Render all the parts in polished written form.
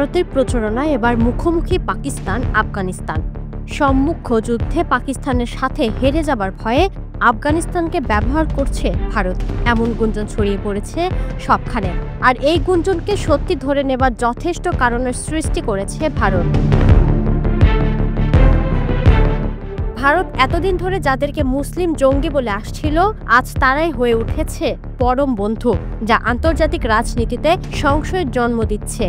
ভারতের প্রচারণায় এবার মুখোমুখি পাকিস্তান আফগানিস্তান। সম্মুখ যুদ্ধে পাকিস্তানের সাথে হেরে যাবার ভয়ে আফগানিস্তানকে ব্যবহার করছে ভারত, এমন গুঞ্জন ছড়িয়ে পড়েছে সবখানে। আর এই গুঞ্জনকে সত্যি ধরে নেবার যথেষ্ট কারণের সৃষ্টি করেছে ভারত। ভারত এতদিন ধরে যাদেরকে মুসলিম জঙ্গি বলে আসছিল, আজ তারাই হয়ে উঠেছে পরম বন্ধু, যা আন্তর্জাতিক রাজনীতিতে সংশয়ের জন্ম দিচ্ছে।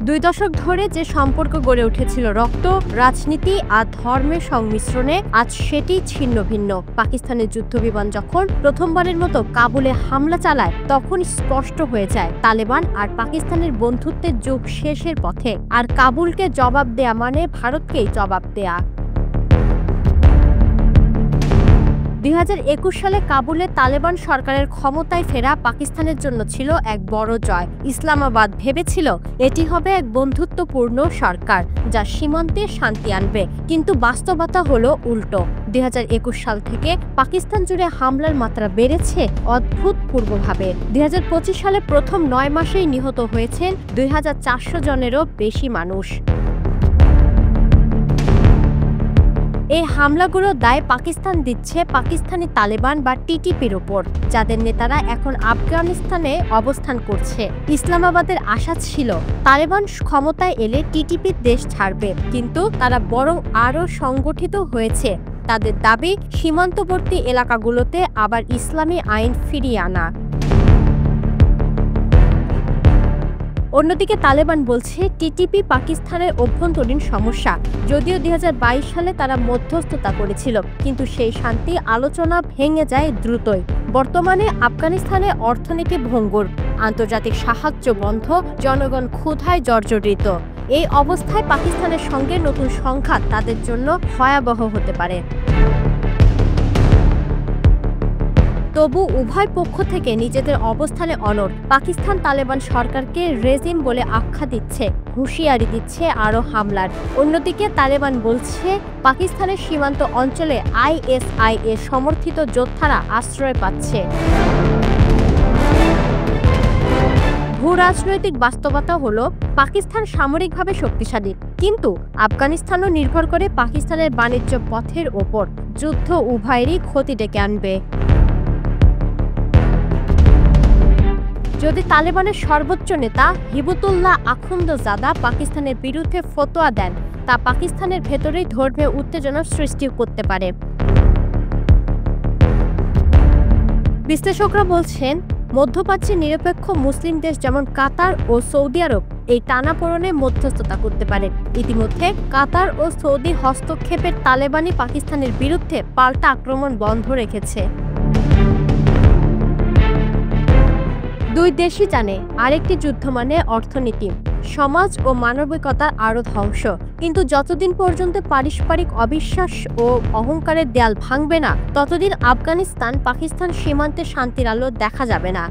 2 দশক ধরে যে সম্পর্ক গড়ে উঠেছিল রক্ত, রাজনীতি আর ধর্মের সংমিশ্রণে, আজ সেটি ছিন্ন ভিন্ন। পাকিস্তানের যুদ্ধবিমান যখন প্রথমবারের মতো কাবুলে হামলা চালায়, তখন স্পষ্ট হয়ে যায় তালেবান আর পাকিস্তানের বন্ধুত্বের যুগ শেষের পথে। আর কাবুলকে জবাব দেয়া মানে ভারতকেই জবাব দেয়া। 2021 সালে কাবুলে তালেবান সরকারের ক্ষমতায় ফেরা পাকিস্তানের জন্য ছিল এক বড় জয়। ইসলামাবাদ ভেবেছিল এটি হবে এক বন্ধুত্বপূর্ণ সরকার যা সীমান্তে শান্তি আনবে, কিন্তু বাস্তবতা হলো উল্টো। 2021 সাল থেকে পাকিস্তান জুড়ে হামলার মাত্রা বেড়েছে অদ্ভুতপূর্বভাবে। 2025 সালে প্রথম 9 মাসেই নিহত হয়েছেন 2400 জনেরও বেশি মানুষ। এই হামলাগুলো দায় পাকিস্তান দিচ্ছে পাকিস্তানি তালেবান বা টিটিপির ওপর, যাদের নেতারা এখন আফগানিস্তানে অবস্থান করছে। ইসলামাবাদের আশা ছিল তালেবান ক্ষমতায় এলে টিটিপি দেশ ছাড়বে, কিন্তু তারা বরং আরও সংগঠিত হয়েছে। তাদের দাবি সীমান্তবর্তী এলাকাগুলোতে আবার ইসলামী আইন ফিরিয়ে আনা। অন্যদিকে তালেবান বলছে টিটিপি পাকিস্তানের অভ্যন্তরীণ সমস্যা। যদিও 2022 সালে তারা মধ্যস্থতা করেছিল, কিন্তু সেই শান্তি আলোচনা ভেঙে যায় দ্রুতই। বর্তমানে আফগানিস্তানে অর্থনীতি ভঙ্গুর, আন্তর্জাতিক সাহায্য বন্ধ, জনগণ ক্ষুধায় জর্জরিত। এই অবস্থায় পাকিস্তানের সঙ্গে নতুন সংঘাত তাদের জন্য ভয়াবহ হতে পারে। তবু উভয় পক্ষ থেকে নিজেদের অবস্থানে অনড়। পাকিস্তান তালেবান সরকারকে রেজিম বলে আখ্যা দিচ্ছে, হুঁশিয়ারি দিচ্ছে আরও হামলার। অন্যদিকে তালেবান বলছে পাকিস্তানের সীমান্ত অঞ্চলে ISIS সমর্থিত যোদ্ধারা আশ্রয় পাচ্ছে। ভূরাজনৈতিক বাস্তবতা হলো পাকিস্তান সামরিকভাবে শক্তিশালী, কিন্তু আফগানিস্তানও নির্ভর করে পাকিস্তানের বাণিজ্য পথের ওপর। যুদ্ধ উভয়েরই ক্ষতি ডেকে আনবে। যদি তালেবানের সর্বোচ্চ নেতা হিবতুল্লাহ আখুন্দজাদা পাকিস্তানের বিরুদ্ধে ফতোয়া দেন, তা পাকিস্তানের ভেতরেই ধর্মীয় উত্তেজনার সৃষ্টি করতে পারে। বিশ্লেষকরা বলছেন মধ্যপ্রাচ্যে নিরপেক্ষ মুসলিম দেশ যেমন কাতার ও সৌদি আরব এই টানাপোড়েনে মধ্যস্থতা করতে পারে। ইতিমধ্যে কাতার ও সৌদি হস্তক্ষেপের তালেবানি পাকিস্তানের বিরুদ্ধে পাল্টা আক্রমণ বন্ধ রেখেছে। দুই দেশই জানে আরেকটি যুদ্ধ মানে অর্থনীতি, সমাজ ও মানবিকতার আরও ধ্বংস। কিন্তু যতদিন পর্যন্ত পারস্পরিক অবিশ্বাস ও অহংকারের দেয়াল ভাঙবে না, ততদিন আফগানিস্তান পাকিস্তান সীমান্তে শান্তির আলো দেখা যাবে না।